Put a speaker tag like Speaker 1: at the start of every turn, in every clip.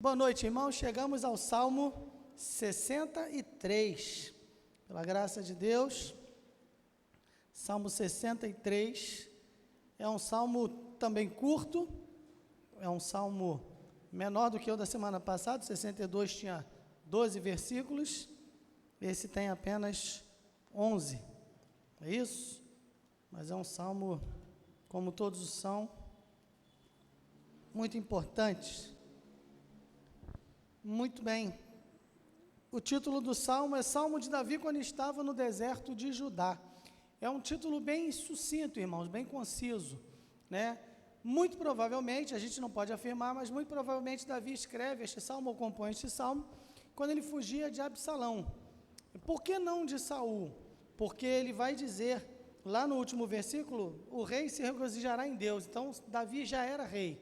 Speaker 1: Boa noite, irmãos. Chegamos ao Salmo 63. Pela graça de Deus, Salmo 63 é um salmo também curto, é um salmo menor do que o da semana passada. 62 tinha 12 versículos, esse tem apenas 11, é isso? Mas é um salmo, como todos são, muito importantes. Muito bem, o título do salmo é Salmo de Davi quando estava no deserto de Judá. É um título bem sucinto, irmãos, bem conciso, né? Muito provavelmente, a gente não pode afirmar, mas muito provavelmente Davi escreve este salmo ou compõe este salmo quando ele fugia de Absalão. Por que não de Saul? Porque ele vai dizer lá no último versículo, o rei se regozijará em Deus. Então Davi já era rei.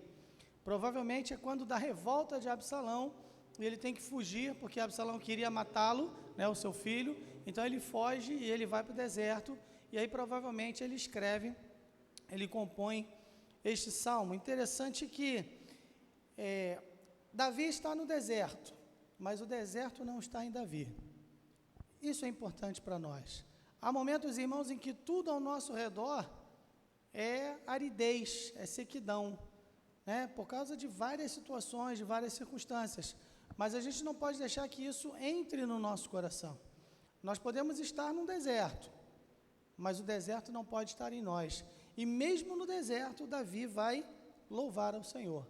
Speaker 1: Provavelmente é quando da revolta de Absalão, ele tem que fugir, porque Absalão queria matá-lo, né, o seu filho. Então ele foge e ele vai para o deserto, e aí provavelmente ele escreve, ele compõe este salmo. Interessante que Davi está no deserto, mas o deserto não está em Davi. Isso é importante para nós. Há momentos, irmãos, em que tudo ao nosso redor é aridez, é sequidão, né, por causa de várias situações, de várias circunstâncias. Mas a gente não pode deixar que isso entre no nosso coração. Nós podemos estar num deserto, mas o deserto não pode estar em nós. E mesmo no deserto, Davi vai louvar ao Senhor.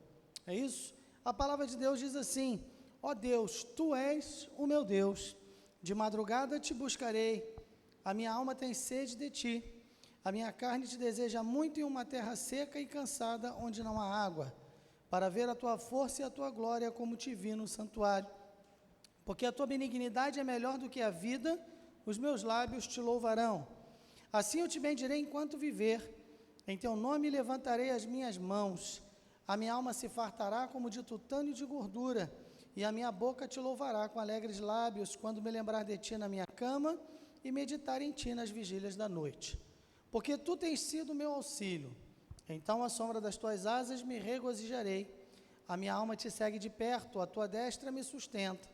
Speaker 1: É isso? A palavra de Deus diz assim: ó Deus, Tu és o meu Deus, de madrugada te buscarei, a minha alma tem sede de Ti, a minha carne te deseja muito em uma terra seca e cansada, onde não há água, para ver a Tua força e a Tua glória, como te vi no santuário. Porque a Tua benignidade é melhor do que a vida, os meus lábios te louvarão. Assim eu te bendirei enquanto viver, em Teu nome levantarei as minhas mãos. A minha alma se fartará como de tutano e de gordura, e a minha boca te louvará com alegres lábios, quando me lembrar de Ti na minha cama, e meditar em Ti nas vigílias da noite. Porque Tu tens sido meu auxílio. Então, à sombra das Tuas asas me regozijarei. A minha alma te segue de perto, a Tua destra me sustenta.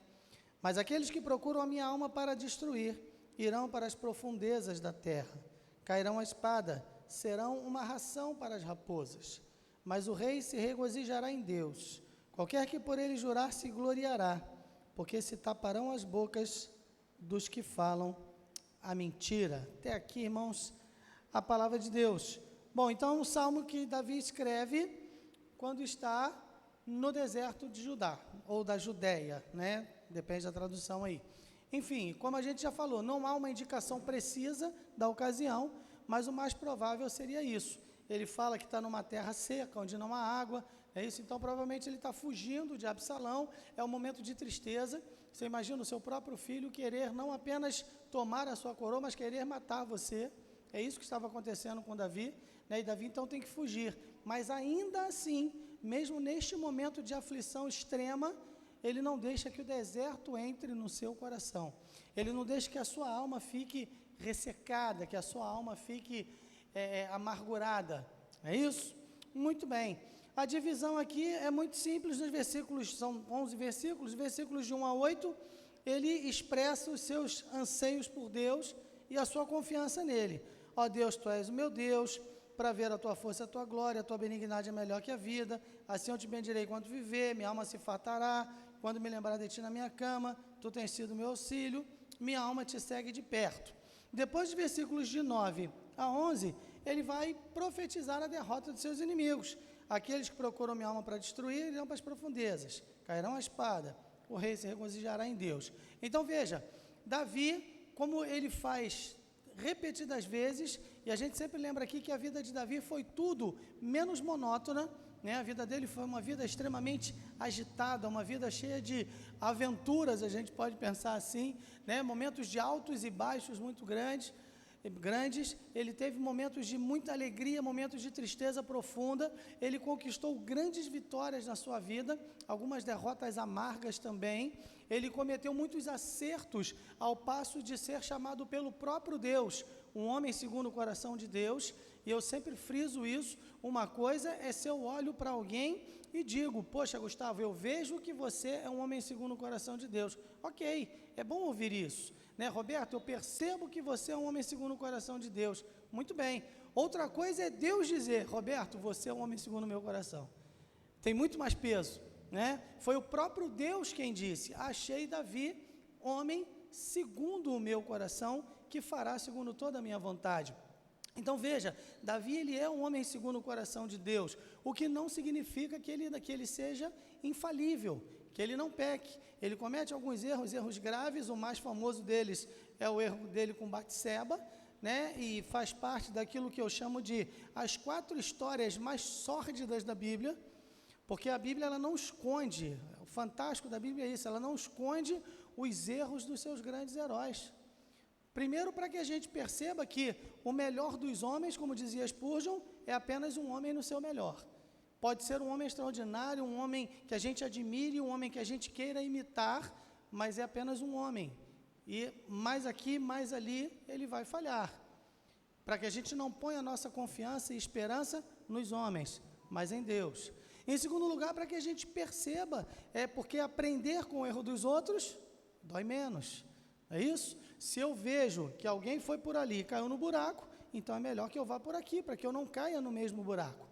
Speaker 1: Mas aqueles que procuram a minha alma para destruir, irão para as profundezas da terra. Cairão a espada, serão uma ração para as raposas. Mas o rei se regozijará em Deus. Qualquer que por ele jurar se gloriará, porque se taparão as bocas dos que falam a mentira. Até aqui, irmãos, a palavra de Deus. Bom, então é um salmo que Davi escreve quando está no deserto de Judá, ou da Judéia, né? Depende da tradução aí. Enfim, como a gente já falou, não há uma indicação precisa da ocasião, mas o mais provável seria isso. Ele fala que está numa terra seca, onde não há água, é isso? Então provavelmente ele está fugindo de Absalão, é um momento de tristeza. Você imagina o seu próprio filho querer não apenas tomar a sua coroa, mas querer matar você. É isso que estava acontecendo com Davi, né? E Davi então tem que fugir, mas ainda assim, mesmo neste momento de aflição extrema, ele não deixa que o deserto entre no seu coração, ele não deixa que a sua alma fique ressecada, que a sua alma fique amargurada, é isso? Muito bem, a divisão aqui é muito simples, nos versículos, são 11 versículos, versículos de 1 a 8, ele expressa os seus anseios por Deus e a sua confiança nele. Ó Deus, Tu és o meu Deus, para ver a Tua força e a Tua glória, a Tua benignidade é melhor que a vida, assim eu te bendirei enquanto viver, minha alma se fartará, quando me lembrar de Ti na minha cama, Tu tens sido meu auxílio, minha alma te segue de perto. Depois dos versículos de 9 a 11, ele vai profetizar a derrota dos seus inimigos. Aqueles que procuram minha alma para destruir, irão para as profundezas, cairão a espada, o rei se regozijará em Deus. Então veja, Davi, como ele faz repetidas vezes, e a gente sempre lembra aqui que a vida de Davi foi tudo menos monótona, né? A vida dele foi uma vida extremamente agitada, uma vida cheia de aventuras, a gente pode pensar assim, né? Momentos de altos e baixos muito grandes, ele teve momentos de muita alegria, momentos de tristeza profunda, ele conquistou grandes vitórias na sua vida, algumas derrotas amargas também, ele cometeu muitos acertos ao passo de ser chamado pelo próprio Deus um homem segundo o coração de Deus, e eu sempre friso isso. Uma coisa é se eu olho para alguém e digo, poxa, Gustavo, eu vejo que você é um homem segundo o coração de Deus. Ok, é bom ouvir isso, né? Roberto, eu percebo que você é um homem segundo o coração de Deus. Muito bem. Outra coisa é Deus dizer, Roberto, você é um homem segundo o meu coração. Tem muito mais peso, né? Foi o próprio Deus quem disse, achei Davi, homem segundo o meu coração, que fará segundo toda a minha vontade. Então veja, Davi ele é um homem segundo o coração de Deus, o que não significa que ele seja infalível, que ele não peque. Ele comete alguns erros graves, o mais famoso deles é o erro dele com Batseba, né? E faz parte daquilo que eu chamo de as 4 histórias mais sórdidas da Bíblia, porque a Bíblia ela não esconde, o fantástico da Bíblia é isso, ela não esconde os erros dos seus grandes heróis. Primeiro, para que a gente perceba que o melhor dos homens, como dizia Spurgeon, é apenas um homem no seu melhor. Pode ser um homem extraordinário, um homem que a gente admire, um homem que a gente queira imitar, mas é apenas um homem. E mais aqui, mais ali, ele vai falhar. Para que a gente não ponha a nossa confiança e esperança nos homens, mas em Deus. Em segundo lugar, para que a gente perceba, porque aprender com o erro dos outros dói menos. É isso? Se eu vejo que alguém foi por ali e caiu no buraco, então é melhor que eu vá por aqui, para que eu não caia no mesmo buraco.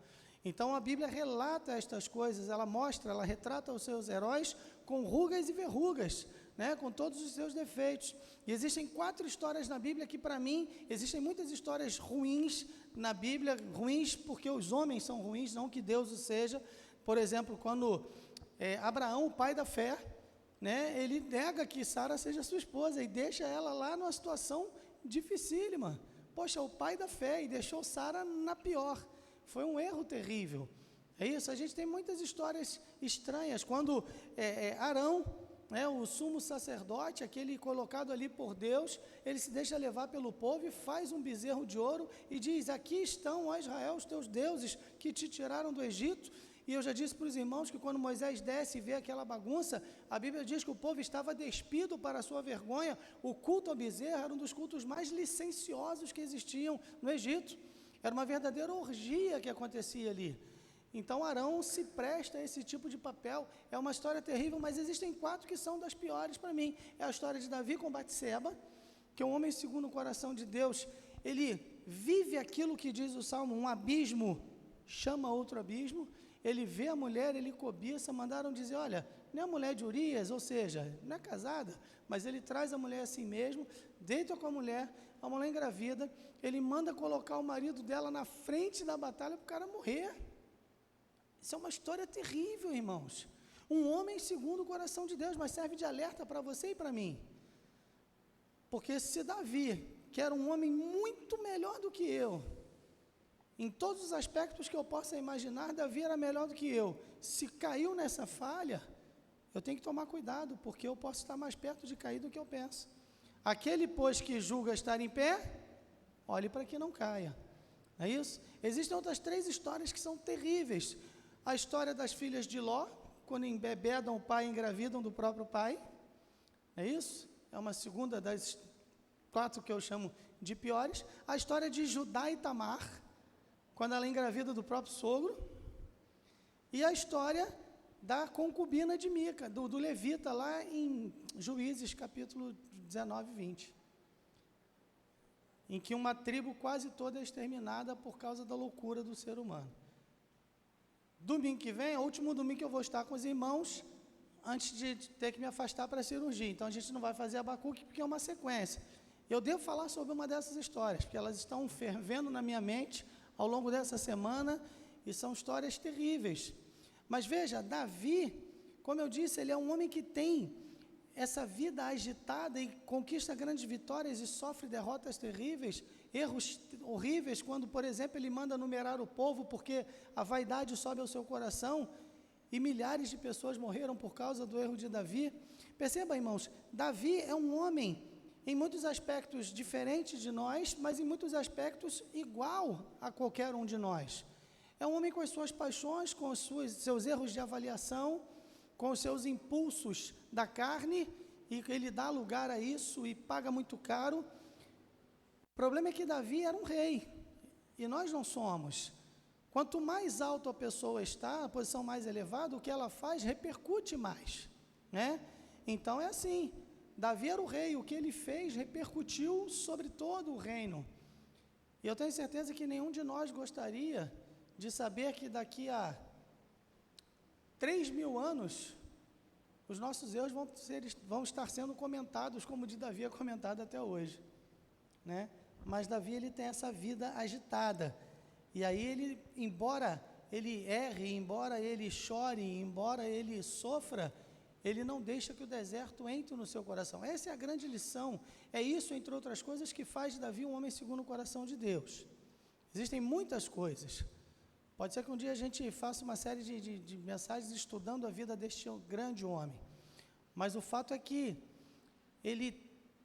Speaker 1: Então a Bíblia relata estas coisas, ela mostra, ela retrata os seus heróis com rugas e verrugas, né, com todos os seus defeitos. E existem 4 histórias na Bíblia que, para mim, existem muitas histórias ruins na Bíblia, ruins porque os homens são ruins, não que Deus o seja. Por exemplo, quando Abraão, o pai da fé, né, ele nega que Sara seja sua esposa e deixa ela lá numa situação dificílima. Poxa, o pai da fé, e deixou Sara na pior. Foi um erro terrível. É isso, a gente tem muitas histórias estranhas. Quando Arão, né, o sumo sacerdote, aquele colocado ali por Deus, ele se deixa levar pelo povo e faz um bezerro de ouro e diz, aqui estão, ó Israel, os teus deuses que te tiraram do Egito. E eu já disse para os irmãos que quando Moisés desce e vê aquela bagunça, a Bíblia diz que o povo estava despido para a sua vergonha. O culto ao bezerro era um dos cultos mais licenciosos que existiam no Egito. Era uma verdadeira orgia que acontecia ali. Então Arão se presta a esse tipo de papel. É uma história terrível, mas existem 4 que são das piores para mim. É a história de Davi com Batseba, que é um homem segundo o coração de Deus. Ele vive aquilo que diz o Salmo, um abismo chama outro abismo. Ele vê a mulher, ele cobiça, mandaram dizer, olha, não é a mulher de Urias, ou seja, não é casada, mas ele traz a mulher assim mesmo, deita com a mulher engravida, ele manda colocar o marido dela na frente da batalha para o cara morrer. Isso é uma história terrível, irmãos. Um homem segundo o coração de Deus, mas serve de alerta para você e para mim. Porque se Davi, que era um homem muito melhor do que eu, em todos os aspectos que eu possa imaginar, Davi era melhor do que eu. Se caiu nessa falha, eu tenho que tomar cuidado, porque eu posso estar mais perto de cair do que eu penso. Aquele, pois, que julga estar em pé, olhe para que não caia. É isso? Existem outras 3 histórias que são terríveis. A história das filhas de Ló, quando embebedam o pai e engravidam do próprio pai. É isso? É uma segunda das 4 que eu chamo de piores. A história de Judá e Tamar, quando ela engravida do próprio sogro, e a história da concubina de Mica, do levita, lá em Juízes, capítulo 19 e 20, em que uma tribo quase toda é exterminada por causa da loucura do ser humano. Domingo que vem, é o último domingo que eu vou estar com os irmãos, antes de ter que me afastar para a cirurgia, então a gente não vai fazer Abacuque, porque é uma sequência. Eu devo falar sobre uma dessas histórias, porque elas estão fervendo na minha mente, ao longo dessa semana, e são histórias terríveis. Mas veja, Davi, como eu disse, ele é um homem que tem essa vida agitada e conquista grandes vitórias e sofre derrotas terríveis, erros horríveis, quando, por exemplo, ele manda numerar o povo porque a vaidade sobe ao seu coração, e milhares de pessoas morreram por causa do erro de Davi. Perceba, irmãos, Davi é um homem em muitos aspectos diferentes de nós, mas em muitos aspectos igual a qualquer um de nós. É um homem com as suas paixões, com os seus erros de avaliação, com os seus impulsos da carne, e ele dá lugar a isso e paga muito caro. O problema é que Davi era um rei, e nós não somos. Quanto mais alto a pessoa está, a posição mais elevada, o que ela faz repercute mais, né? Então é assim, Davi era o rei, o que ele fez repercutiu sobre todo o reino. E eu tenho certeza que nenhum de nós gostaria de saber que daqui a 3.000 anos, os nossos erros vão estar sendo comentados como de Davi é comentado até hoje, né? Mas Davi, ele tem essa vida agitada, e aí ele, embora ele erre, embora ele chore, embora ele sofra, ele não deixa que o deserto entre no seu coração. Essa é a grande lição, é isso, entre outras coisas, que faz de Davi um homem segundo o coração de Deus. Existem muitas coisas. Pode ser que um dia a gente faça uma série de mensagens estudando a vida deste grande homem. Mas o fato é que ele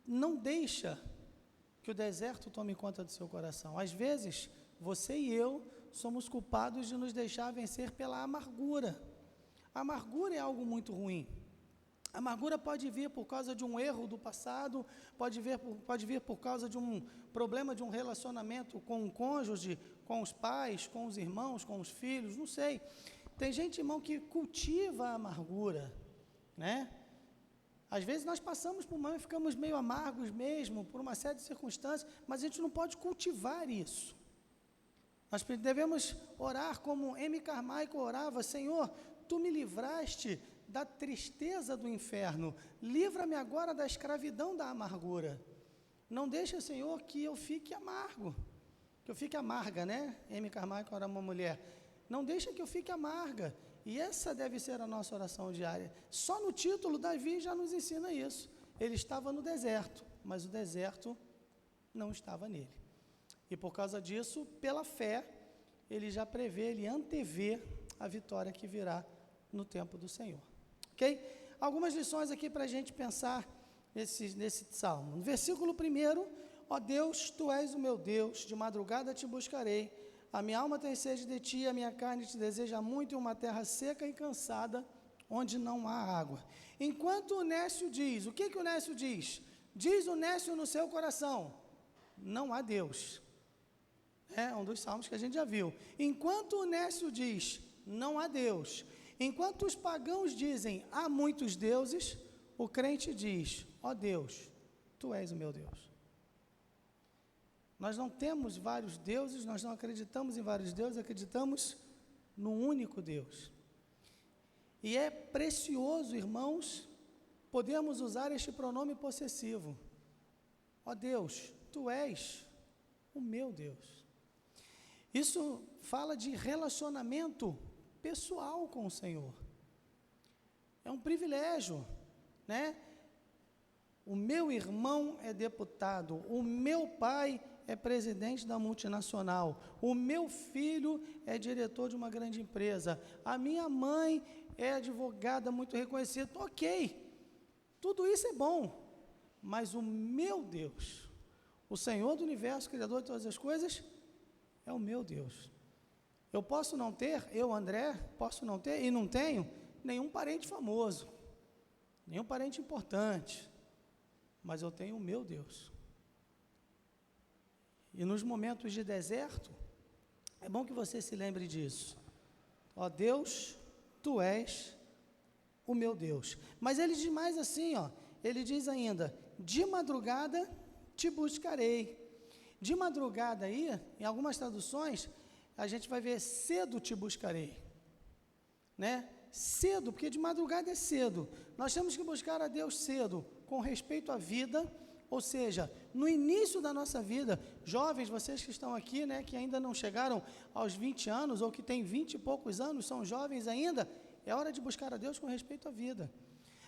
Speaker 1: não deixa que o deserto tome conta do seu coração. Às vezes, você e eu somos culpados de nos deixar vencer pela amargura. A amargura é algo muito ruim. A amargura pode vir por causa de um erro do passado, pode vir por causa de um problema de um relacionamento com o cônjuge, com os pais, com os irmãos, com os filhos, não sei. Tem gente, irmão, que cultiva a amargura, né? Às vezes nós passamos por uma e ficamos meio amargos mesmo, por uma série de circunstâncias, mas a gente não pode cultivar isso. Nós devemos orar como M. Carmichael orava: Senhor, Tu me livraste da tristeza do inferno, livra-me agora da escravidão da amargura. Não deixa, Senhor, que eu fique amargo, que eu fique amarga, né? M. Carmichael era uma mulher. Não deixa que eu fique amarga. E essa deve ser a nossa oração diária. Só no título, Davi já nos ensina isso. Ele estava no deserto, mas o deserto não estava nele. E por causa disso, pela fé, ele já prevê, ele antevê a vitória que virá no tempo do Senhor. Ok? Algumas lições aqui para a gente pensar nesse salmo. No versículo 1, ó Deus, Tu és o meu Deus, de madrugada te buscarei, a minha alma tem sede de Ti, a minha carne te deseja muito em uma terra seca e cansada, onde não há água. Enquanto o nécio diz, o que o nécio diz? Diz o nécio no seu coração, não há Deus. É um dos salmos que a gente já viu. Enquanto o nécio diz, não há Deus. Enquanto os pagãos dizem, há muitos deuses, o crente diz, ó Deus, Tu és o meu Deus. Nós não temos vários deuses, nós não acreditamos em vários deuses, acreditamos num único Deus. E é precioso, irmãos, podemos usar este pronome possessivo. Ó Deus, Tu és o meu Deus. Isso fala de relacionamento pessoal com o Senhor. É um privilégio, né? O meu irmão é deputado, o meu pai é presidente da multinacional, o meu filho é diretor de uma grande empresa, a minha mãe é advogada muito reconhecida. Ok, tudo isso é bom, mas o meu Deus, o Senhor do universo, Criador de todas as coisas, é o meu Deus. Eu posso não ter, eu, André, posso não ter e não tenho nenhum parente famoso, nenhum parente importante, mas eu tenho o meu Deus. E nos momentos de deserto, é bom que você se lembre disso. Ó Deus, Tu és o meu Deus. Mas ele diz mais assim, ó, ele diz ainda, de madrugada te buscarei. De madrugada aí, em algumas traduções, a gente vai ver cedo te buscarei, né? Cedo, porque de madrugada é cedo. Nós temos que buscar a Deus cedo, com respeito à vida, ou seja, no início da nossa vida. Jovens, vocês que estão aqui, né, que ainda não chegaram aos 20 anos, ou que têm 20 e poucos anos, são jovens ainda, é hora de buscar a Deus com respeito à vida.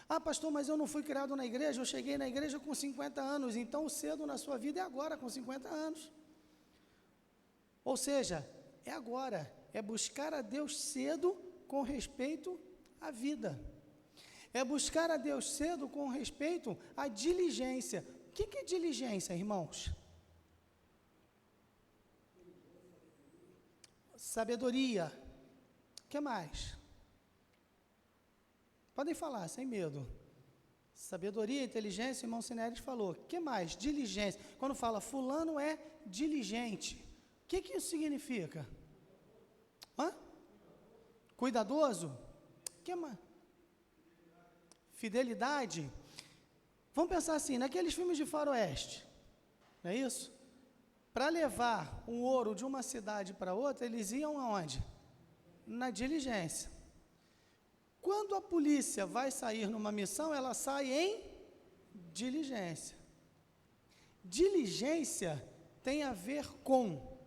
Speaker 1: Ah, pastor, mas eu não fui criado na igreja, eu cheguei na igreja com 50 anos, então o cedo na sua vida é agora, com 50 anos. Ou seja, é agora, é buscar a Deus cedo com respeito à vida. É buscar a Deus cedo com respeito à diligência. O que é diligência, irmãos? Sabedoria. O que mais? Podem falar, sem medo. Sabedoria, inteligência, o irmão Sinéres falou. O que mais? Diligência. Quando fala fulano é diligente, o que isso significa? Cuidadoso? O que mais? Fidelidade? Vamos pensar assim, naqueles filmes de faroeste, não é isso? Para levar o ouro de uma cidade para outra, eles iam aonde? Na diligência. Quando a polícia vai sair numa missão, ela sai em diligência. Diligência tem a ver com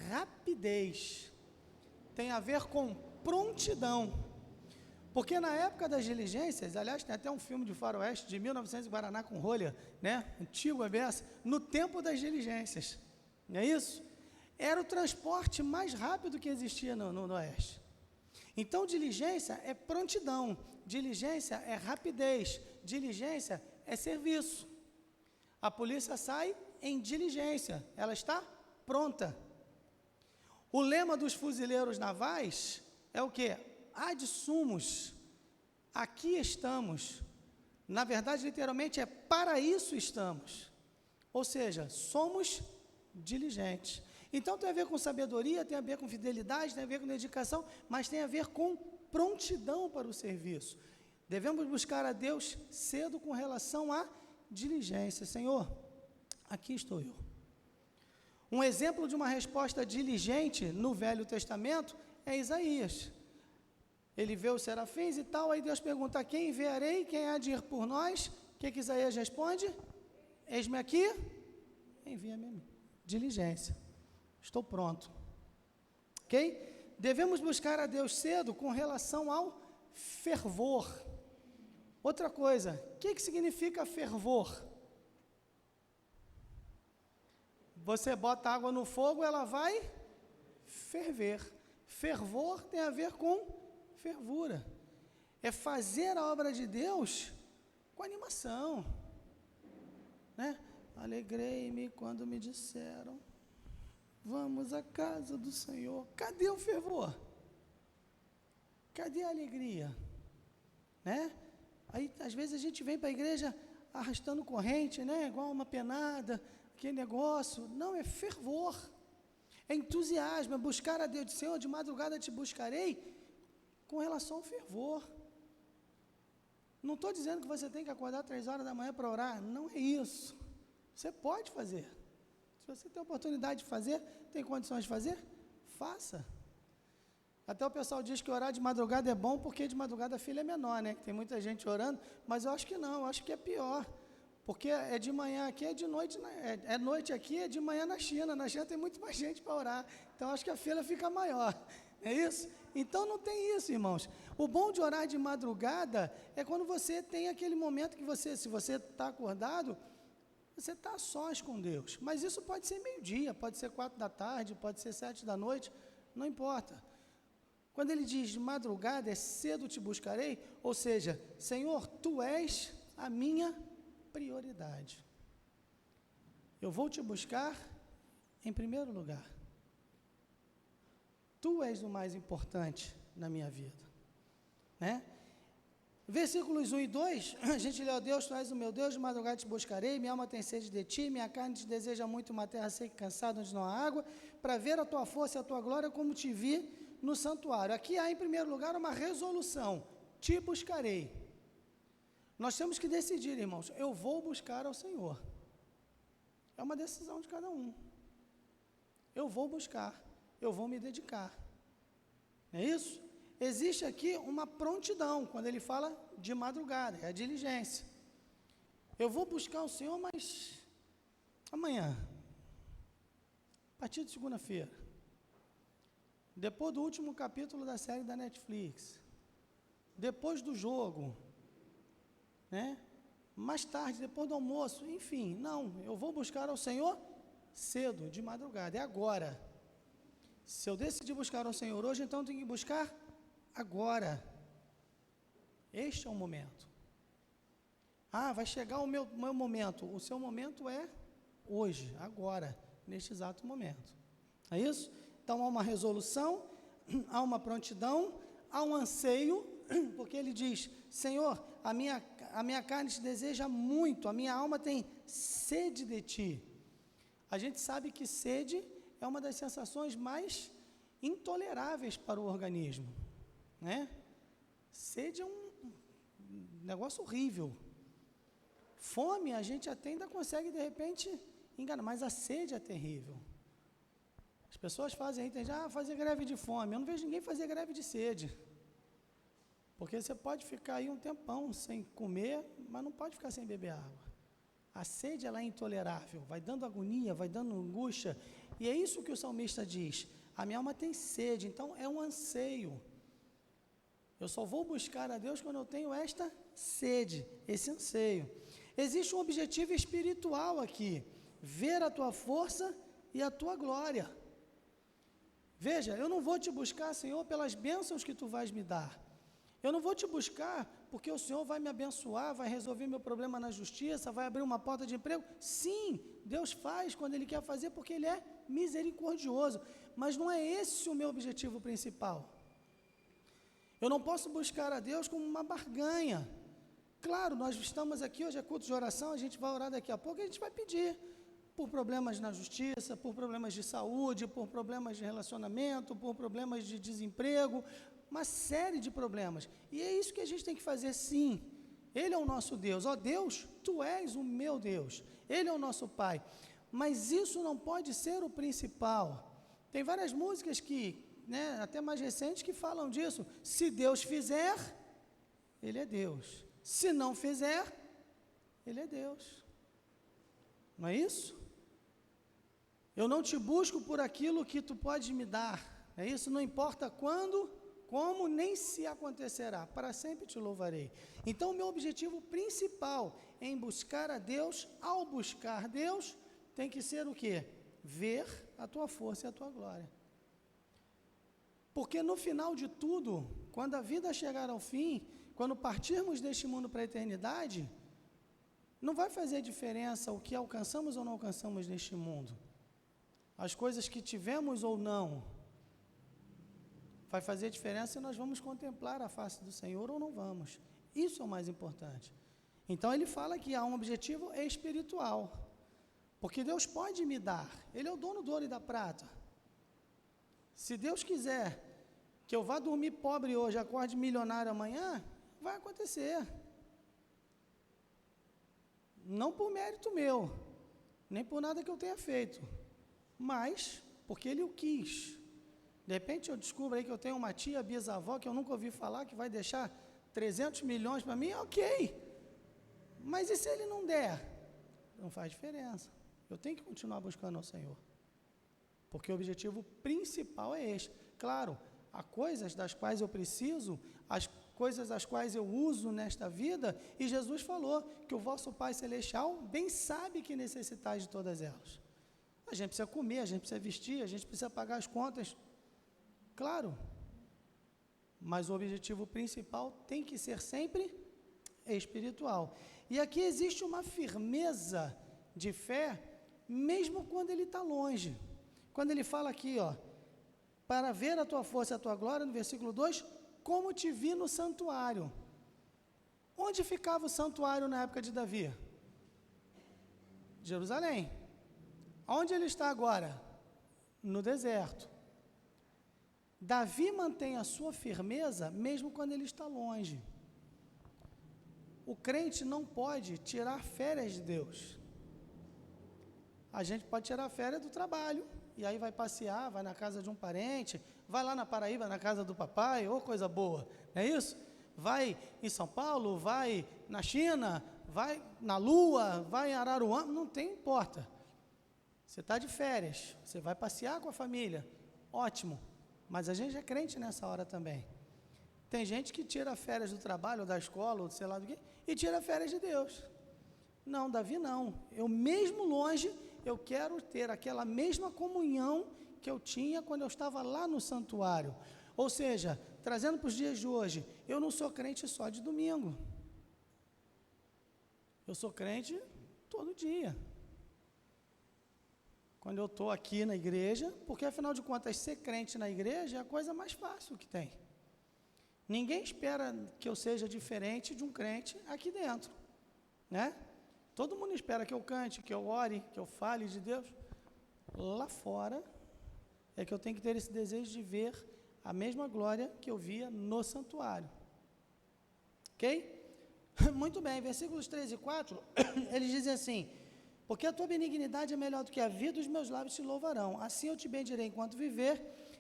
Speaker 1: rapidez, tem a ver com prontidão. Porque na época das diligências, aliás, tem até um filme de faroeste de 1900 Guaraná com rolha, né? Antigo é beça, no tempo das diligências, não é isso? Era o transporte mais rápido que existia no oeste. Então, diligência é prontidão, diligência é rapidez, diligência é serviço. A polícia sai em diligência, ela está pronta. O lema dos fuzileiros navais é o quê? Ad sumos, aqui estamos. Na verdade, literalmente, é para isso estamos. Ou seja, somos diligentes. Então, tem a ver com sabedoria, tem a ver com fidelidade, tem a ver com dedicação, mas tem a ver com prontidão para o serviço. Devemos buscar a Deus cedo com relação à diligência. Senhor, aqui estou eu. Um exemplo de uma resposta diligente no Velho Testamento é Isaías. Ele vê os serafins e tal, aí Deus pergunta, quem enviarei, quem há de ir por nós? O que Isaías responde? Eis-me aqui, envia-me a mim. Diligência. Estou pronto. Ok? Devemos buscar a Deus cedo com relação ao fervor. Outra coisa, o que significa fervor? Você bota água no fogo, ela vai ferver. Fervor tem a ver com fervura. É fazer a obra de Deus com animação. Né? Alegrei-me quando me disseram, vamos à casa do Senhor. Cadê o fervor? Cadê a alegria? Né? Aí, às vezes, a gente vem para a igreja arrastando corrente, né? Igual uma penada, aquele negócio. Não, é fervor. É entusiasmo, é buscar a Deus. Senhor, de madrugada te buscarei com relação ao fervor. Não estou dizendo que você tem que acordar 3 horas da manhã para orar. Não é isso. Você pode fazer. Se você tem oportunidade de fazer, tem condições de fazer, faça. Até o pessoal diz que orar de madrugada é bom, porque de madrugada a filha é menor, né? Tem muita gente orando, mas eu acho que não, eu acho que é pior. Porque é de manhã aqui, é de noite, é noite aqui, é de manhã na China. Na China tem muito mais gente para orar. Então, acho que a fila fica maior. É isso? Então, não tem isso, irmãos. O bom de orar de madrugada é quando você tem aquele momento que você, se você está acordado, você está a sós com Deus. Mas isso pode ser meio-dia, pode ser 4 da tarde, pode ser 7 da noite, não importa. Quando ele diz de madrugada, é cedo te buscarei, ou seja, Senhor, Tu és a minha prioridade. Eu vou te buscar em primeiro lugar. Tu és o mais importante na minha vida. Né? Versículos 1 e 2, a gente lê, ó Deus, Tu és o meu Deus, de madrugada te buscarei, minha alma tem sede de Ti, minha carne te deseja muito uma terra seca e cansada, onde não há água, para ver a Tua força e a Tua glória, como Te vi no santuário. Aqui há, em primeiro lugar, uma resolução, te buscarei. Nós temos que decidir, irmãos, eu vou buscar ao Senhor. É uma decisão de cada um. Eu vou buscar, eu vou me dedicar. Não é isso? Existe aqui uma prontidão, quando ele fala de madrugada, é a diligência. Eu vou buscar o Senhor, mas amanhã, a partir de segunda-feira, depois do último capítulo da série da Netflix, depois do jogo, né? Mais tarde, depois do almoço, enfim, não, eu vou buscar ao Senhor cedo, de madrugada, é agora. Se eu decidir buscar ao Senhor hoje, então eu tenho que buscar agora. Este é o momento. Ah, vai chegar o meu momento. O seu momento é hoje, agora, neste exato momento. É isso? Então há uma resolução, há uma prontidão, há um anseio, porque ele diz, Senhor, a minha carne te deseja muito, a minha alma tem sede de ti. A gente sabe que sede é uma das sensações mais intoleráveis para o organismo, né? Sede é um negócio horrível. Fome a gente até ainda consegue, de repente, enganar, mas a sede é terrível. As pessoas fazem aí, fazer greve de fome. Eu não vejo ninguém fazer greve de sede. Porque você pode ficar aí um tempão sem comer, mas não pode ficar sem beber água. A sede, ela é intolerável, vai dando agonia, vai dando angústia. E é isso que o salmista diz. A minha alma tem sede, então é um anseio. Eu só vou buscar a Deus quando eu tenho esta sede, esse anseio. Existe um objetivo espiritual aqui, ver a tua força e a tua glória. Veja, eu não vou te buscar, Senhor, pelas bênçãos que tu vais me dar. Eu não vou te buscar porque o Senhor vai me abençoar, vai resolver meu problema na justiça, vai abrir uma porta de emprego. Sim, Deus faz quando Ele quer fazer porque Ele é misericordioso, mas não é esse o meu objetivo principal. Eu não posso buscar a Deus como uma barganha. Claro, nós estamos aqui, hoje é culto de oração, a gente vai orar daqui a pouco e a gente vai pedir por problemas na justiça, por problemas de saúde, por problemas de relacionamento, por problemas de desemprego, uma série de problemas. E é isso que a gente tem que fazer, sim. Ele é o nosso Deus. Ó Deus, Tu és o meu Deus. Ele é o nosso Pai. Mas isso não pode ser o principal. Tem várias músicas que, até mais recentes, que falam disso. Se Deus fizer, Ele é Deus. Se não fizer, Ele é Deus. Não é isso? Eu não te busco por aquilo que Tu pode me dar. É isso? Não importa quando, como, nem se acontecerá. Para sempre te louvarei. Então, o meu objetivo principal em buscar a Deus, ao buscar Deus, tem que ser o quê? Ver a Tua força e a Tua glória. Porque no final de tudo, quando a vida chegar ao fim, quando partirmos deste mundo para a eternidade, não vai fazer diferença o que alcançamos ou não alcançamos neste mundo. As coisas que tivemos ou não, vai fazer diferença se nós vamos contemplar a face do Senhor ou não vamos. Isso é o mais importante. Então ele fala que há um objetivo espiritual. Porque Deus pode me dar. Ele é o dono do ouro e da prata. Se Deus quiser que eu vá dormir pobre hoje, acorde milionário amanhã, vai acontecer. Não por mérito meu, nem por nada que eu tenha feito, mas porque Ele o quis. De repente eu descubro aí que eu tenho uma tia bisavó que eu nunca ouvi falar, que vai deixar 300 milhões para mim, ok. Mas e se Ele não der? Não faz diferença. Eu tenho que continuar buscando ao Senhor. Porque o objetivo principal é este. Claro, há coisas das quais eu preciso, as coisas as quais eu uso nesta vida, e Jesus falou que o vosso Pai Celestial bem sabe que necessitais de todas elas. A gente precisa comer, a gente precisa vestir, a gente precisa pagar as contas. Claro. Mas o objetivo principal tem que ser sempre espiritual. E aqui existe uma firmeza de fé, mesmo quando ele está longe. Quando ele fala aqui, para ver a tua força e a tua glória, no versículo 2, como te vi no santuário. Onde ficava o santuário na época de Davi? Jerusalém. Onde ele está agora? No deserto. Davi mantém a sua firmeza mesmo quando ele está longe. O crente não pode tirar férias de Deus. A gente pode tirar férias do trabalho, e aí vai passear, vai na casa de um parente, vai lá na Paraíba, na casa do papai, ô coisa boa, não é isso? Vai em São Paulo, vai na China, vai na Lua, vai em Araruama, não tem importa. Você está de férias, você vai passear com a família, ótimo, mas a gente é crente nessa hora também. Tem gente que tira férias do trabalho, ou da escola, ou sei lá do que, e tira férias de Deus. Não, Davi não. Eu mesmo longe, eu quero ter aquela mesma comunhão que eu tinha quando eu estava lá no santuário. Ou seja, trazendo para os dias de hoje, eu não sou crente só de domingo. Eu sou crente todo dia. Quando eu estou aqui na igreja, porque afinal de contas, ser crente na igreja é a coisa mais fácil que tem. Ninguém espera que eu seja diferente de um crente aqui dentro, né? Todo mundo espera que eu cante, que eu ore, que eu fale de Deus. Lá fora é que eu tenho que ter esse desejo de ver a mesma glória que eu via no santuário. Ok? Muito bem, versículos 3 e 4, eles dizem assim: porque a tua benignidade é melhor do que a vida, os meus lábios te louvarão. Assim eu te bendirei enquanto viver,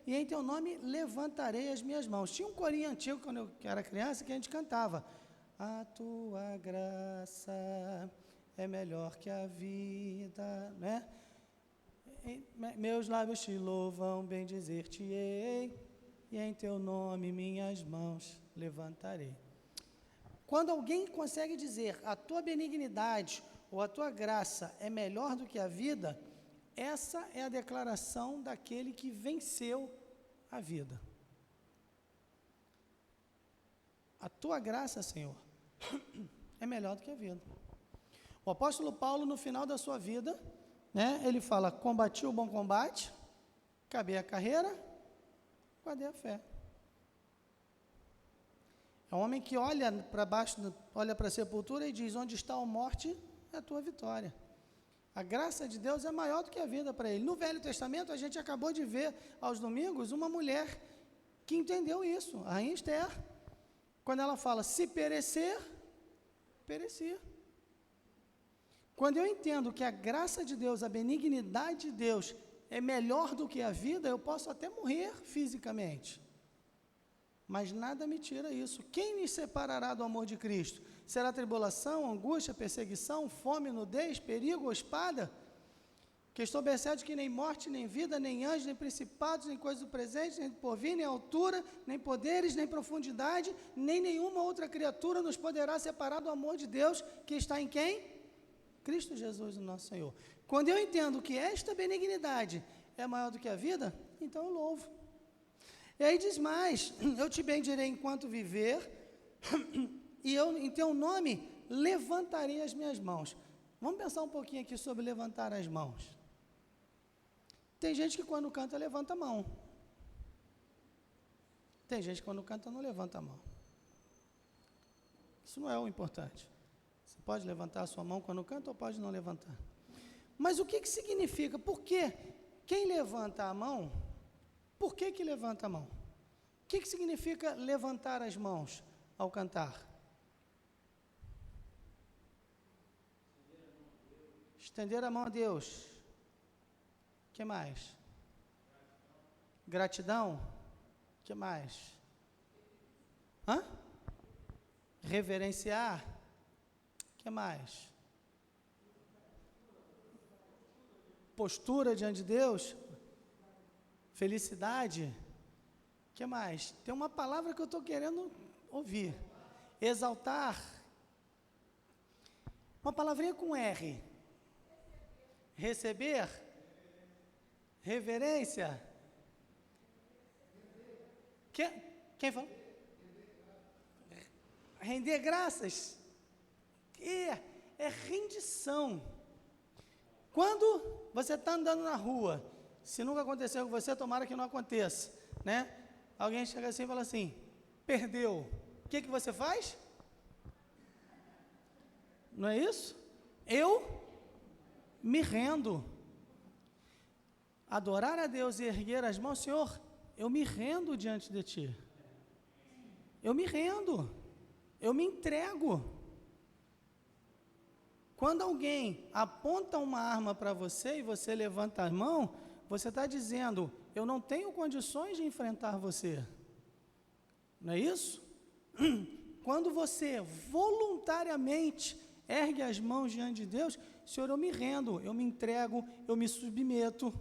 Speaker 1: e em teu nome levantarei as minhas mãos. Tinha um corinho antigo, quando eu era criança, que a gente cantava: a tua graça é melhor que a vida, né? Meus lábios te louvam, bendizer-te-ei, e em teu nome minhas mãos levantarei. Quando alguém consegue dizer a tua benignidade ou a tua graça é melhor do que a vida, essa é a declaração daquele que venceu a vida. A tua graça, Senhor, é melhor do que a vida. O apóstolo Paulo, no final da sua vida, né, ele fala: combati o bom combate, acabei a carreira, guardei a fé. É um homem que olha para baixo, olha para a sepultura e diz: onde está a morte, é a tua vitória. A graça de Deus é maior do que a vida para ele. No Velho Testamento, a gente acabou de ver aos domingos uma mulher que entendeu isso, a rainha Esther, quando ela fala: se perecer, perecer. Quando eu entendo que a graça de Deus, a benignidade de Deus é melhor do que a vida, eu posso até morrer fisicamente, mas nada me tira isso. Quem me separará do amor de Cristo? Será tribulação, angústia, perseguição, fome, nudez, perigo ou espada? Que estou certo que nem morte, nem vida, nem anjos, nem principados, nem coisas do presente, nem do porvir, nem altura, nem poderes, nem profundidade, nem nenhuma outra criatura nos poderá separar do amor de Deus que está em quem? Cristo Jesus, o nosso Senhor. Quando eu entendo que esta benignidade é maior do que a vida, então eu louvo. E aí diz mais: eu te bendirei enquanto viver, e eu em teu nome levantarei as minhas mãos. Vamos pensar um pouquinho aqui sobre levantar as mãos. Tem gente que quando canta levanta a mão. Tem gente que quando canta não levanta a mão. Isso não é o importante. Você pode levantar a sua mão quando canta ou pode não levantar. Mas o que significa? Por quê? Quem levanta a mão, por que levanta a mão? O que significa levantar as mãos ao cantar? Estender a mão a Deus. O que mais? Gratidão. O que mais? Reverenciar. O que mais? Postura diante de Deus. Felicidade. O que mais? Tem uma palavra que eu estou querendo ouvir. Exaltar. Uma palavrinha com R. Receber. Reverência. Quem falou? Render graças. É rendição. Quando você está andando na rua, se nunca aconteceu com você, tomara que não aconteça, né? Alguém chega assim e fala assim: perdeu. O que você faz? Não é isso? Eu me rendo. Adorar a Deus e erguer as mãos: Senhor, eu me rendo diante de Ti. Eu me rendo. Eu me entrego. Quando alguém aponta uma arma para você e você levanta a mão, você está dizendo: eu não tenho condições de enfrentar você. Não é isso? Quando você voluntariamente ergue as mãos diante de Deus: Senhor, eu me rendo, eu me entrego, eu me submeto.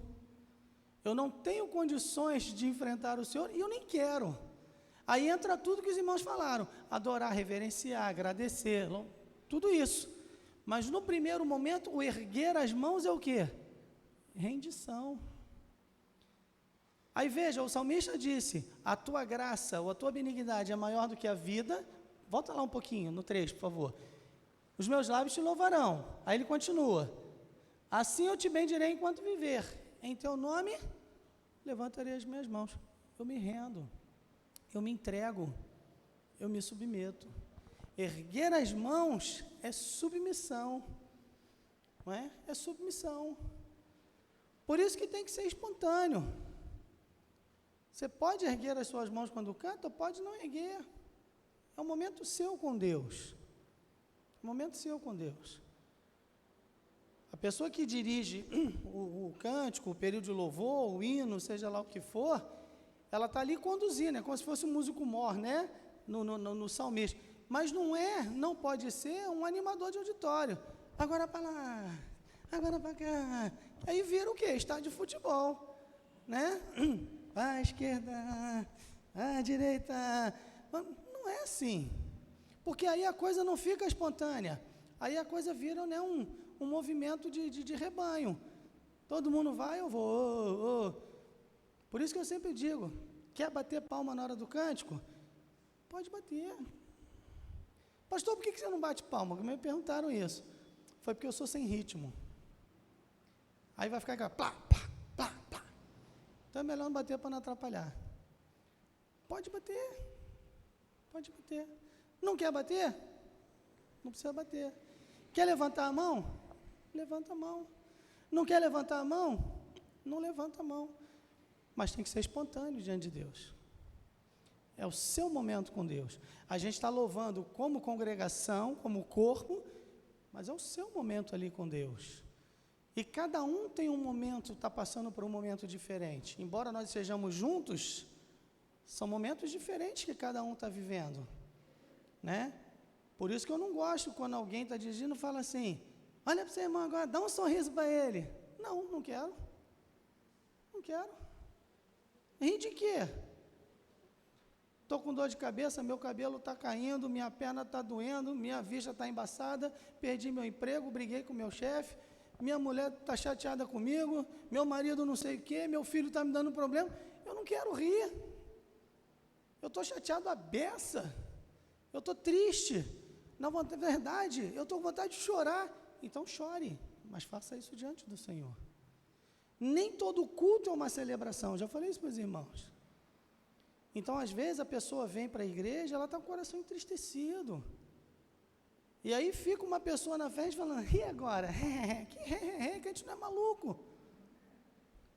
Speaker 1: Eu não tenho condições de enfrentar o Senhor e eu nem quero. Aí entra tudo que os irmãos falaram: adorar, reverenciar, agradecer, tudo isso. Mas no primeiro momento, o erguer as mãos é o quê? Rendição. Aí veja, o salmista disse: a tua graça ou a tua benignidade é maior do que a vida. Volta lá um pouquinho, no 3, por favor. Os meus lábios te louvarão. Aí ele continua: assim eu te bendirei enquanto viver. Em teu nome levantarei as minhas mãos. Eu me rendo. Eu me entrego. eu me submeto. Erguer as mãos é submissão, não é? É submissão. Por isso que tem que ser espontâneo. Você pode erguer as suas mãos quando canta, ou pode não erguer. É um momento seu com Deus. É um momento seu com Deus. A pessoa que dirige o cântico, o período de louvor, o hino, seja lá o que for, ela está ali conduzindo, é como se fosse um músico mor, né? No salmista. Mas não pode ser um animador de auditório. Agora para lá, agora para cá. Aí vira o quê? Estádio de futebol, né? À esquerda, à direita. Não é assim. Porque aí a coisa não fica espontânea. Aí a coisa vira, né, um movimento de rebanho. Todo mundo vai, eu vou. Por isso que eu sempre digo, quer bater palma na hora do cântico? Pode bater. Pastor, por que você não bate palma? Me perguntaram isso. Foi porque eu sou sem ritmo. Aí vai ficar aquela plá, plá, plá, plá. Então é melhor não bater para não atrapalhar. Pode bater. Pode bater. Não quer bater? Não precisa bater. Quer levantar a mão? Levanta a mão. Não quer levantar a mão? Não levanta a mão. Mas tem que ser espontâneo diante de Deus. É o seu momento com Deus. A gente está louvando como congregação, como corpo, mas é o seu momento ali com Deus. E cada um tem um momento, está passando por um momento diferente. Embora nós sejamos juntos, são momentos diferentes que cada um está vivendo, né? Por isso que eu não gosto quando alguém está dirigindo e fala assim, olha para o seu irmão agora, dá um sorriso para ele. Não quero. Não quero. Rir de quê? Estou com dor de cabeça, meu cabelo está caindo, minha perna está doendo, minha vista está embaçada, perdi meu emprego, briguei com meu chefe, minha mulher está chateada comigo, meu marido não sei o quê, meu filho está me dando problema. Eu não quero rir. Eu estou chateado à beça. Eu estou triste. Na verdade, eu estou com vontade de chorar. Então chore, mas faça isso diante do Senhor. Nem todo culto é uma celebração. Já falei isso para os irmãos. Então, às vezes, a pessoa vem para a igreja, ela está com o coração entristecido. E aí fica uma pessoa na frente falando, e agora? Crente não é maluco.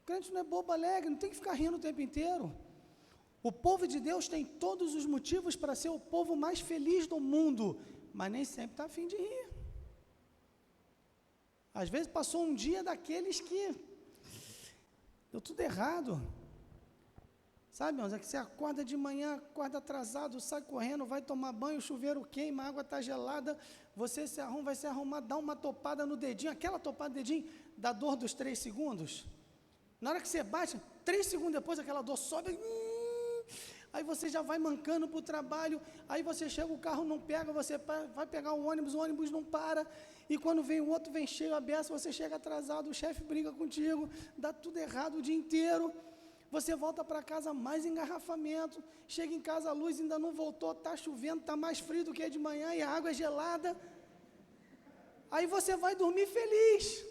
Speaker 1: Crente não é bobo alegre, não tem que ficar rindo o tempo inteiro. O povo de Deus tem todos os motivos para ser o povo mais feliz do mundo, mas nem sempre está a fim de rir. Às vezes passou um dia daqueles que deu tudo errado. Sabe, irmãos, é que você acorda de manhã, acorda atrasado, sai correndo, vai tomar banho, o chuveiro queima, a água está gelada, você se arruma, vai se arrumar, dá uma topada no dedinho, aquela topada no dedinho dá dor dos 3 segundos. Na hora que você bate, 3 segundos depois aquela dor sobe, aí você já vai mancando para o trabalho, aí você chega, o carro não pega, você vai pegar o ônibus não para, e quando vem o outro, vem cheio a beça, você chega atrasado, o chefe briga contigo, dá tudo errado o dia inteiro, você volta para casa, mais engarrafamento, chega em casa, a luz ainda não voltou, está chovendo, está mais frio do que de manhã, e a água é gelada, aí você vai dormir feliz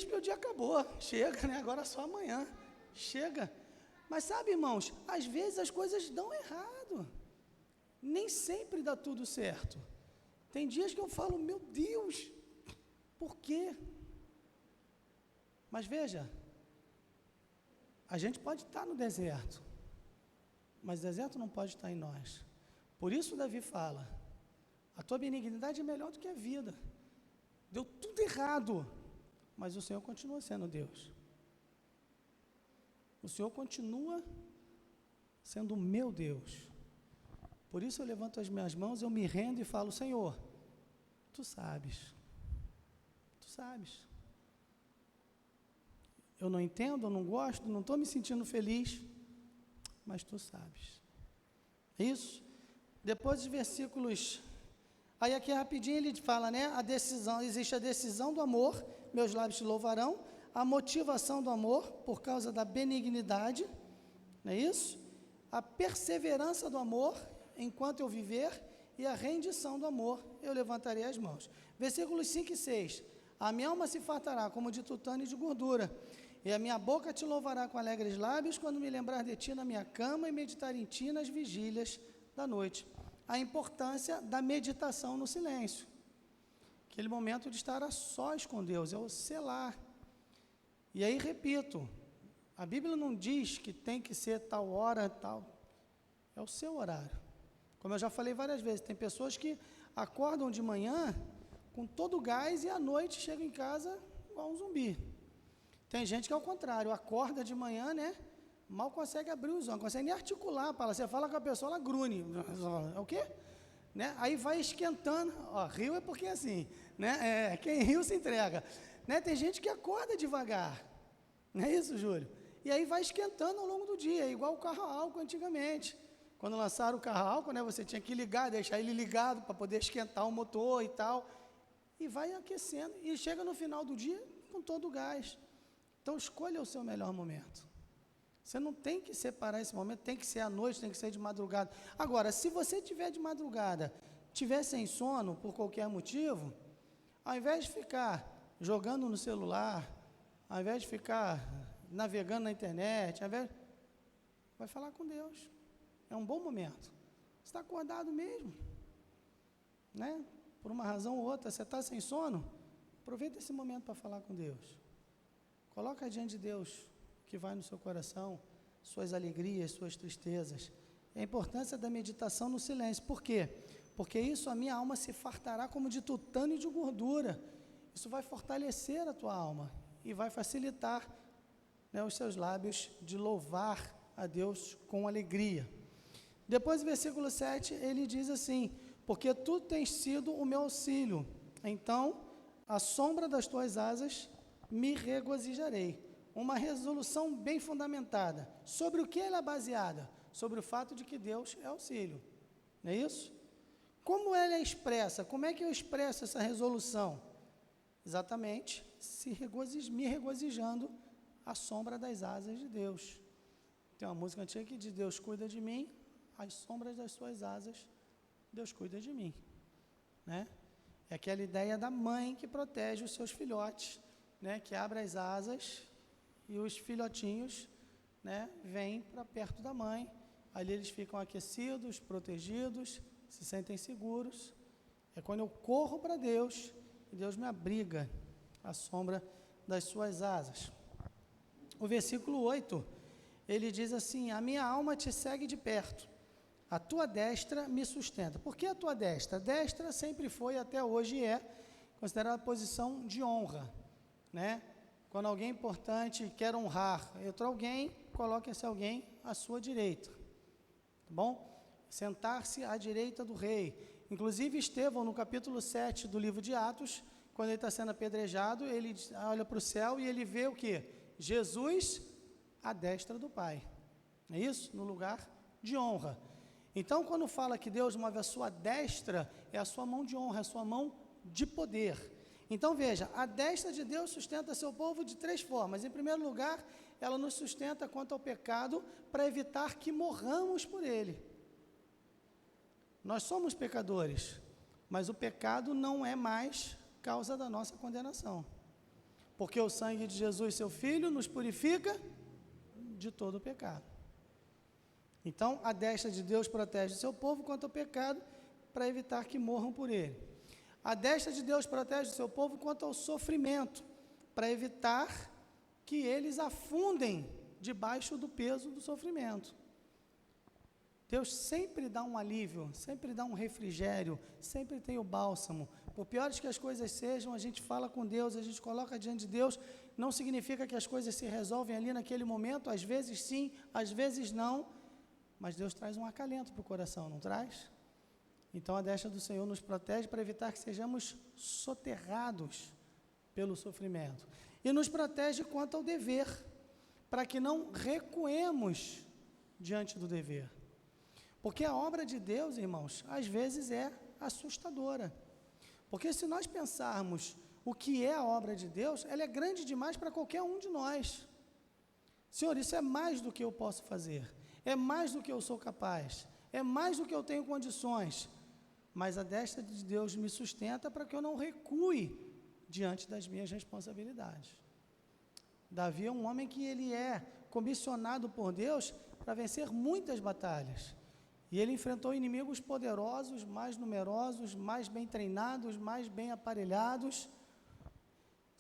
Speaker 1: porque o dia acabou, chega, né? Agora só amanhã, chega. Mas sabe, irmãos, às vezes as coisas dão errado, nem sempre dá tudo certo. Tem dias que eu falo, meu Deus, por quê? Mas veja, a gente pode estar no deserto, mas o deserto não pode estar em nós. Por isso Davi fala, a tua benignidade é melhor do que a vida. Deu tudo errado, mas o Senhor continua sendo Deus. O Senhor continua sendo o meu Deus. Por isso eu levanto as minhas mãos, eu me rendo e falo, Senhor, Tu sabes. Tu sabes. Eu não entendo, eu não gosto, não estou me sentindo feliz, mas Tu sabes. É isso? Depois dos versículos, aí aqui rapidinho ele fala, né, a decisão, existe a decisão do amor, meus lábios te louvarão, a motivação do amor, por causa da benignidade, não é isso? A perseverança do amor, enquanto eu viver, e a rendição do amor, eu levantarei as mãos. Versículos 5 e 6, a minha alma se fartará como de tutano e de gordura, e a minha boca te louvará com alegres lábios, quando me lembrar de ti na minha cama e meditar em ti nas vigílias da noite. A importância da meditação no silêncio. Aquele momento de estar a sós com Deus, é o selar. E aí, repito, a Bíblia não diz que tem que ser tal hora, tal. É o seu horário. Como eu já falei várias vezes, tem pessoas que acordam de manhã com todo o gás e à noite chegam em casa igual um zumbi. Tem gente que é o contrário, acorda de manhã, né? Mal consegue abrir os olhos, não consegue nem articular a palavra. Você fala com a pessoa, ela grune. É o quê? Né? Aí vai esquentando. Ó, rio é porque assim, né? Quem riu se entrega. Né? Tem gente que acorda devagar. Não é isso, Júlio? E aí vai esquentando ao longo do dia, igual o carro a álcool antigamente. Quando lançaram o carro a álcool, né, você tinha que ligar, deixar ele ligado para poder esquentar o motor e tal. E vai aquecendo. E chega no final do dia com todo o gás. Então, escolha o seu melhor momento. Você não tem que separar esse momento, tem que ser à noite, tem que ser de madrugada. Agora, se você tiver de madrugada, tiver sem sono por qualquer motivo, ao invés de ficar jogando no celular, ao invés de ficar navegando na internet, vai falar com Deus. É um bom momento. Você está acordado mesmo, né? Por uma razão ou outra, você está sem sono, aproveita esse momento para falar com Deus. Coloca diante de Deus que vai no seu coração, suas alegrias, suas tristezas. A importância da meditação no silêncio. Por quê? Porque isso a minha alma se fartará como de tutano e de gordura. Isso vai fortalecer a tua alma e vai facilitar, né, os seus lábios de louvar a Deus com alegria. Depois, no versículo 7, ele diz assim: porque tu tens sido o meu auxílio, então, à sombra das tuas asas, me regozijarei. Uma resolução bem fundamentada. Sobre o que ela é baseada? Sobre o fato de que Deus é auxílio. Não é isso? Como ela é expressa? Como é que eu expresso essa resolução? Exatamente, me regozijando à sombra das asas de Deus. Tem uma música antiga que diz: Deus cuida de mim, às sombras das suas asas, Deus cuida de mim. Né? É aquela ideia da mãe que protege os seus filhotes, né? Que abre as asas e os filhotinhos, né, vêm para perto da mãe. Ali eles ficam aquecidos, protegidos, se sentem seguros. É quando eu corro para Deus, e Deus me abriga à sombra das suas asas. O versículo 8, ele diz assim: a minha alma te segue de perto, a tua destra me sustenta. Por que a tua destra? A destra sempre foi, até hoje é, considerada a posição de honra, né? Quando alguém importante quer honrar outro alguém, coloque esse alguém à sua direita. Tá bom? Sentar-se à direita do rei. Inclusive, Estevão, no capítulo 7 do livro de Atos, quando ele está sendo apedrejado, ele olha para o céu e ele vê o quê? Jesus à destra do Pai. É isso? No lugar de honra. Então, quando fala que Deus move a sua destra, é a sua mão de honra, é a sua mão de poder. Então veja, a destra de Deus sustenta seu povo de 3 formas. Em primeiro lugar, ela nos sustenta quanto ao pecado, para evitar que morramos por ele. Nós somos pecadores, mas o pecado não é mais causa da nossa condenação. Porque o sangue de Jesus, seu Filho, nos purifica de todo o pecado. Então, a destra de Deus protege o seu povo quanto ao pecado, para evitar que morram por ele. A destra de Deus protege o seu povo quanto ao sofrimento, para evitar que eles afundem debaixo do peso do sofrimento. Deus sempre dá um alívio, sempre dá um refrigério, sempre tem o bálsamo. Por piores que as coisas sejam, a gente fala com Deus, a gente coloca diante de Deus, não significa que as coisas se resolvem ali naquele momento, às vezes sim, às vezes não, mas Deus traz um acalento para o coração, não traz? Então a destra do Senhor nos protege para evitar que sejamos soterrados pelo sofrimento. E nos protege quanto ao dever, para que não recuemos diante do dever. Porque a obra de Deus, irmãos, às vezes é assustadora. Porque se nós pensarmos o que é a obra de Deus, ela é grande demais para qualquer um de nós. Senhor, isso é mais do que eu posso fazer, é mais do que eu sou capaz, é mais do que eu tenho condições. Mas a destra de Deus me sustenta para que eu não recue diante das minhas responsabilidades. Davi é um homem que ele é comissionado por Deus para vencer muitas batalhas. E ele enfrentou inimigos poderosos, mais numerosos, mais bem treinados, mais bem aparelhados.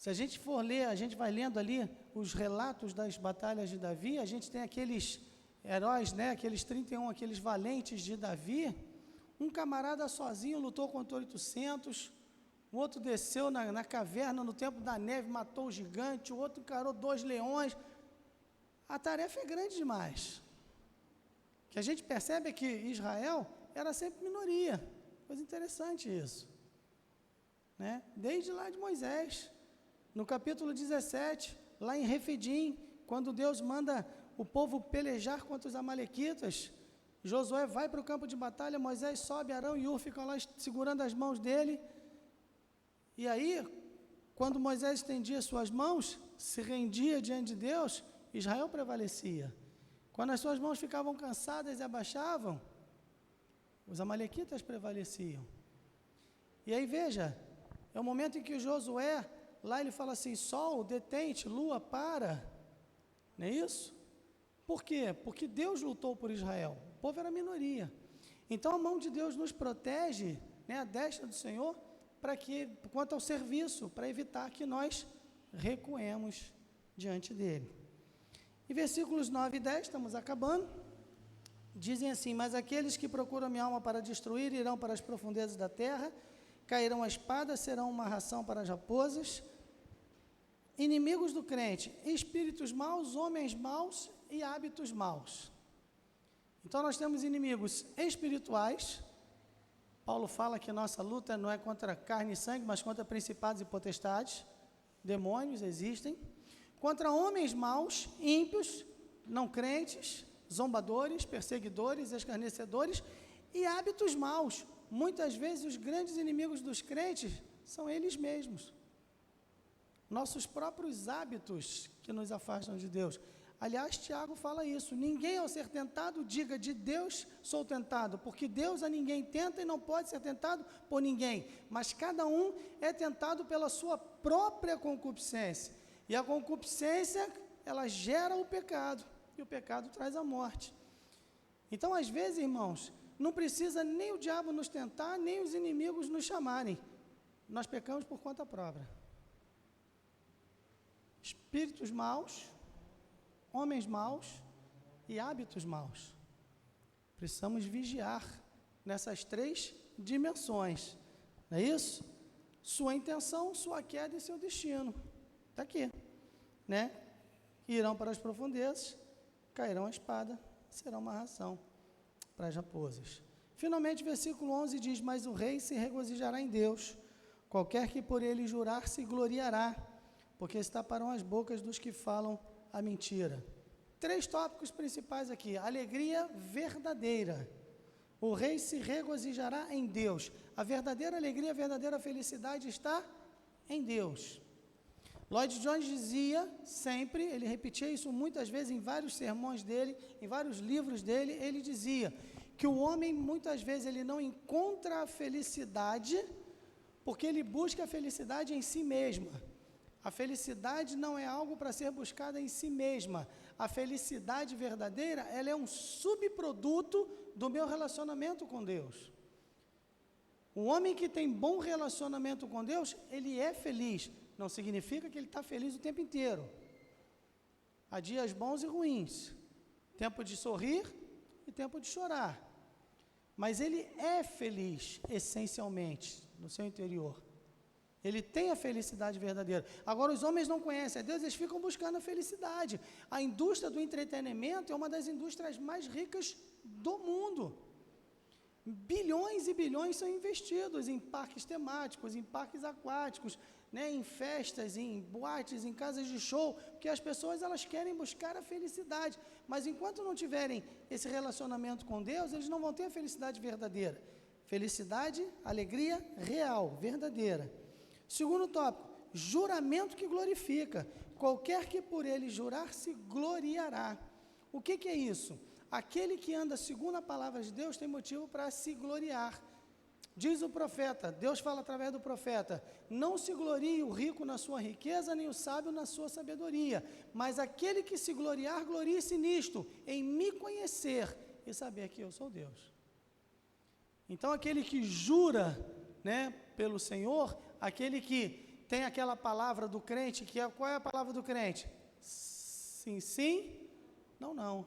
Speaker 1: Se a gente for ler, a gente vai lendo ali os relatos das batalhas de Davi, a gente tem aqueles heróis, né, aqueles 31, aqueles valentes de Davi. Um camarada sozinho lutou contra 800, o outro desceu na caverna no tempo da neve, matou o gigante, o outro encarou 2 leões. A tarefa é grande demais. O que a gente percebe é que Israel era sempre minoria. Coisa interessante isso. Né? Desde lá de Moisés. No capítulo 17, lá em Refidim, quando Deus manda o povo pelejar contra os amalequitas, Josué vai para o campo de batalha, Moisés sobe, Arão e Hur ficam lá segurando as mãos dele. E aí, quando Moisés estendia suas mãos, se rendia diante de Deus, Israel prevalecia. Quando as suas mãos ficavam cansadas e abaixavam, os amalequitas prevaleciam. E aí veja, é o momento em que Josué, lá ele fala assim, sol, detente, lua, para. Não é isso? Por quê? Porque Deus lutou por Israel. O povo era minoria. Então a mão de Deus nos protege, né, a destra do Senhor, para que, quanto ao serviço, para evitar que nós recuemos diante dele. E versículos 9 e 10, estamos acabando, dizem assim, mas aqueles que procuram minha alma para destruir, irão para as profundezas da terra, cairão a espada, serão uma ração para as raposas. Inimigos do crente, espíritos maus, homens maus e hábitos maus. Então nós temos inimigos espirituais. Paulo fala que nossa luta não é contra carne e sangue, mas contra principados e potestades. Demônios existem. Contra homens maus, ímpios, não crentes, zombadores, perseguidores, escarnecedores e hábitos maus. Muitas vezes os grandes inimigos dos crentes são eles mesmos. Nossos próprios hábitos que nos afastam de Deus. Aliás, Tiago fala isso, ninguém ao ser tentado diga de Deus sou tentado, porque Deus a ninguém tenta e não pode ser tentado por ninguém, mas cada um é tentado pela sua própria concupiscência, e a concupiscência, ela gera o pecado, e o pecado traz a morte. Então, às vezes, irmãos, não precisa nem o diabo nos tentar, nem os inimigos nos chamarem, nós pecamos por conta própria. Espíritos maus, homens maus e hábitos maus. Precisamos vigiar nessas 3 dimensões, não é isso? Sua intenção, sua queda e seu destino. Está aqui, né? Irão para as profundezas, cairão a espada, serão uma ração para as raposas. Finalmente, versículo 11 diz, mas o rei se regozijará em Deus, qualquer que por ele jurar se gloriará, porque se taparão as bocas dos que falam a mentira. 3 tópicos principais aqui. Alegria verdadeira. O rei se regozijará em Deus. A verdadeira alegria, a verdadeira felicidade está em Deus. Lloyd Jones dizia sempre, ele repetia isso muitas vezes em vários sermões dele, em vários livros dele, ele dizia que o homem muitas vezes ele não encontra a felicidade porque ele busca a felicidade em si mesma. A felicidade não é algo para ser buscada em si mesma. A felicidade verdadeira, ela é um subproduto do meu relacionamento com Deus. O homem que tem bom relacionamento com Deus, ele é feliz. Não significa que ele está feliz o tempo inteiro. Há dias bons e ruins. Tempo de sorrir e tempo de chorar. Mas ele é feliz, essencialmente, no seu interior. Ele tem a felicidade verdadeira. Agora, os homens não conhecem a Deus, eles ficam buscando a felicidade. A indústria do entretenimento é uma das indústrias mais ricas do mundo. Bilhões e bilhões são investidos em parques temáticos, em parques aquáticos, né, em festas, em boates, em casas de show, porque as pessoas elas querem buscar a felicidade. Mas enquanto não tiverem esse relacionamento com Deus, eles não vão ter a felicidade verdadeira. Felicidade, alegria real, verdadeira. Segundo tópico, juramento que glorifica. Qualquer que por ele jurar se gloriará. O que é isso? Aquele que anda segundo a palavra de Deus tem motivo para se gloriar. Diz o profeta, Deus fala através do profeta, não se glorie o rico na sua riqueza, nem o sábio na sua sabedoria, mas aquele que se gloriar, glorie-se nisto, em me conhecer e saber que eu sou Deus. Então, aquele que jura, né, pelo Senhor, aquele que tem aquela palavra do crente, qual é a palavra do crente? Sim, sim, não, não.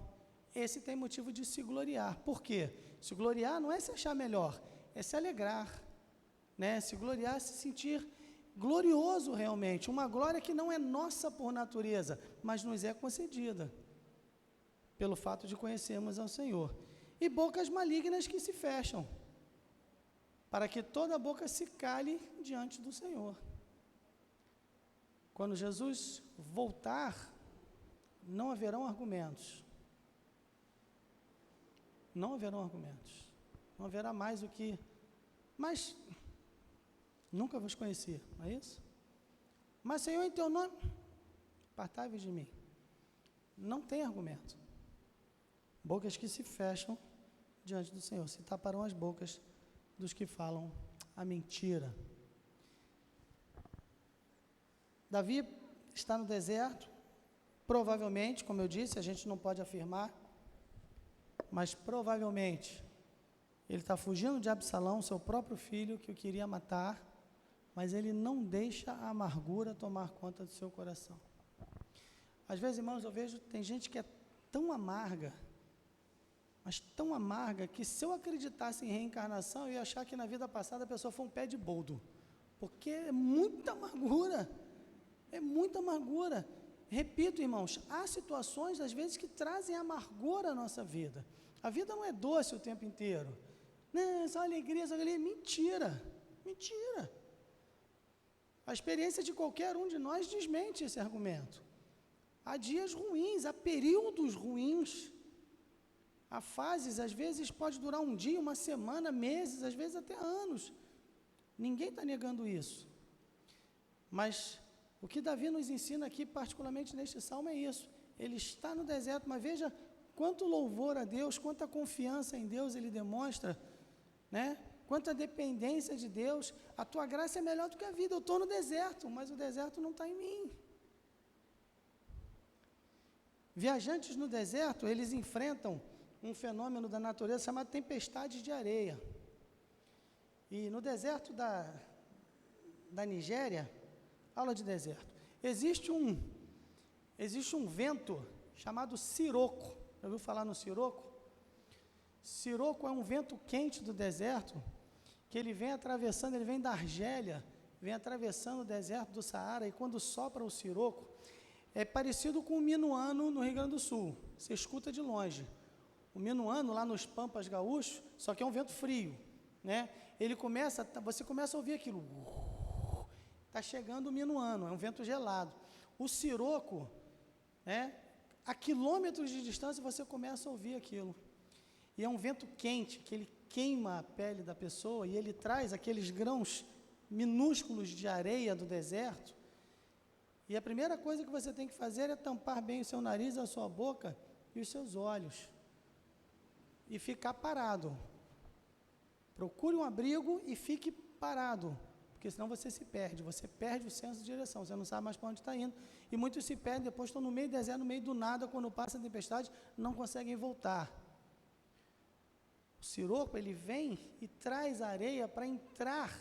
Speaker 1: Esse tem motivo de se gloriar. Por quê? Se gloriar não é se achar melhor, é se alegrar, né? Se gloriar é se sentir glorioso realmente, uma glória que não é nossa por natureza, mas nos é concedida pelo fato de conhecermos ao Senhor. E bocas malignas que se fecham, para que toda boca se cale diante do Senhor. Quando Jesus voltar, não haverão argumentos. Não haverão argumentos. Não haverá mais o que... Mas nunca vos conheci, não é isso? Mas, Senhor, em teu nome, apartai-vos de mim. Não tem argumento. Bocas que se fecham diante do Senhor, se taparão as bocas dos que falam a mentira. Davi está no deserto, provavelmente, como eu disse, a gente não pode afirmar, mas provavelmente ele está fugindo de Absalão, seu próprio filho, que o queria matar, mas ele não deixa a amargura tomar conta do seu coração. Às vezes, irmãos, eu vejo, tem gente que é tão amarga, mas tão amarga, que se eu acreditasse em reencarnação, eu ia achar que na vida passada a pessoa foi um pé de boldo, porque é muita amargura, Repito, irmãos, há situações, às vezes, que trazem amargura à nossa vida. A vida não é doce o tempo inteiro. Não, só alegria, mentira. A experiência de qualquer um de nós desmente esse argumento. Há dias ruins, há períodos ruins, há fases, às vezes pode durar um dia, uma semana, meses, às vezes até anos. Ninguém está negando isso. Mas o que Davi nos ensina aqui, particularmente neste salmo, é isso. Ele está no deserto, mas veja quanto louvor a Deus, quanta confiança em Deus ele demonstra, né? Quanta dependência de Deus. A tua graça é melhor do que a vida. Eu estou no deserto, mas o deserto não está em mim. Viajantes no deserto, eles enfrentam um fenômeno da natureza chamado tempestade de areia. E no deserto da Nigéria, aula de deserto, existe um vento chamado siroco. Já ouviu falar no siroco? Siroco é um vento quente do deserto, que ele vem atravessando, ele vem da Argélia, vem atravessando o deserto do Saara, e quando sopra o siroco, é parecido com o minuano no Rio Grande do Sul. Você escuta de longe. O minuano lá nos Pampas Gaúchos, só que é um vento frio, né? Você começa a ouvir aquilo. Está chegando o minuano, é um vento gelado. O siroco, né? A quilômetros de distância você começa a ouvir aquilo. E é um vento quente, que ele queima a pele da pessoa e ele traz aqueles grãos minúsculos de areia do deserto. E a primeira coisa que você tem que fazer é tampar bem o seu nariz, a sua boca e os seus olhos. E ficar parado. Procure um abrigo e fique parado, porque senão você se perde o senso de direção, você não sabe mais para onde está indo. E muitos se perdem, depois estão no meio do deserto, no meio do nada, quando passa a tempestade, não conseguem voltar. O siroco, ele vem e traz a areia para entrar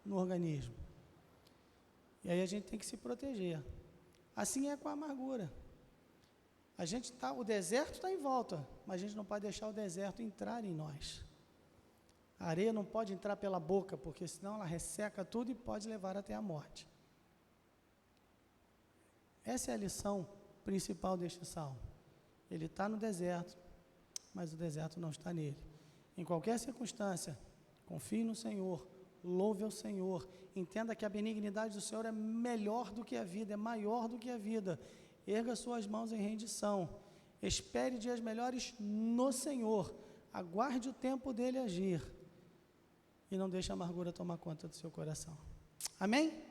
Speaker 1: no organismo. E aí a gente tem que se proteger. Assim é com a amargura. O deserto está em volta, mas a gente não pode deixar o deserto entrar em nós. A areia não pode entrar pela boca, porque senão ela resseca tudo e pode levar até a morte. Essa é a lição principal deste salmo. Ele está no deserto, mas o deserto não está nele. Em qualquer circunstância, confie no Senhor, louve ao Senhor, entenda que a benignidade do Senhor é melhor do que a vida, é maior do que a vida. Erga suas mãos em rendição, espere dias melhores no Senhor, aguarde o tempo dele agir e não deixe a amargura tomar conta do seu coração. Amém?